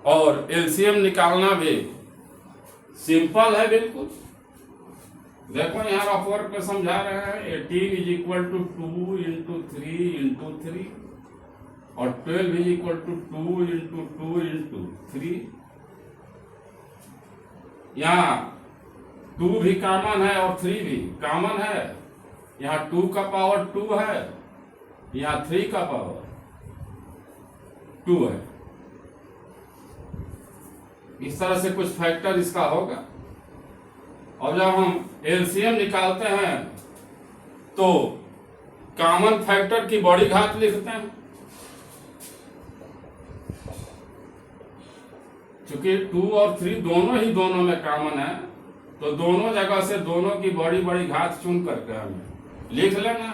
और एलसीएम निकालना भी सिंपल है बिल्कुल। देखो यहाँ रफ वर्क में समझा रहे हैं। 18 is equal to 2 into 3 into 3 और 12 is equal to 2 into 2 into 3। यहाँ 2 भी कॉमन है और 3 भी कॉमन है। यहाँ 2 का पावर 2 है, यहाँ 3 का पावर 2 है। इस तरह से कुछ फैक्टर इसका होगा। और जब हम एलसीएम निकालते हैं तो कॉमन फैक्टर की बड़ी घात लिखते हैं, क्योंकि 2 और 3 दोनों में कॉमन है, तो दोनों जगह से दोनों की बड़ी बड़ी घात चुन करके हमें लिख लेना।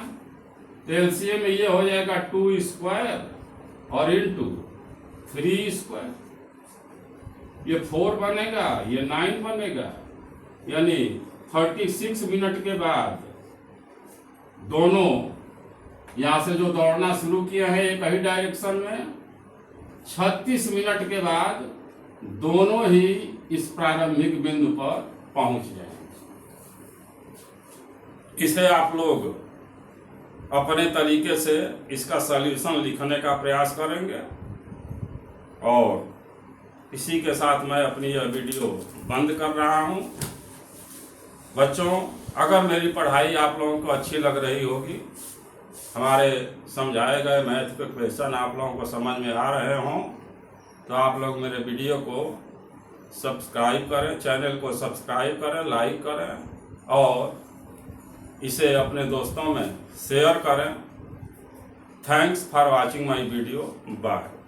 तो एलसीएम में ये हो जाएगा 2 स्क्वायर और इंटू 3 स्क्वायर, ये 4 बनेगा, ये 9 बनेगा, यानी 36 मिनट के बाद दोनों यहां से जो दौड़ना शुरू किए हैं एक ही डायरेक्शन में, 36 मिनट के बाद दोनों ही इस प्रारंभिक बिंदु पर पहुंच जाएंगे। इसे आप लोग अपने तरीके से इसका सॉल्यूशन लिखने का प्रयास करेंगे। और इसी के साथ मैं अपनी यह वीडियो बंद कर रहा हूं। बच्चों, अगर मेरी पढ़ाई आप लोगों को अच्छी लग रही होगी, हमारे समझाए गए मैथ के क्वेश्चन आप लोगों को समझ में आ रहे हों, तो आप लोग मेरे वीडियो को सब्सक्राइब करें, चैनल को सब्सक्राइब करें, लाइक करें और इसे अपने दोस्तों में शेयर करें। Thanks for watching my video. Bye.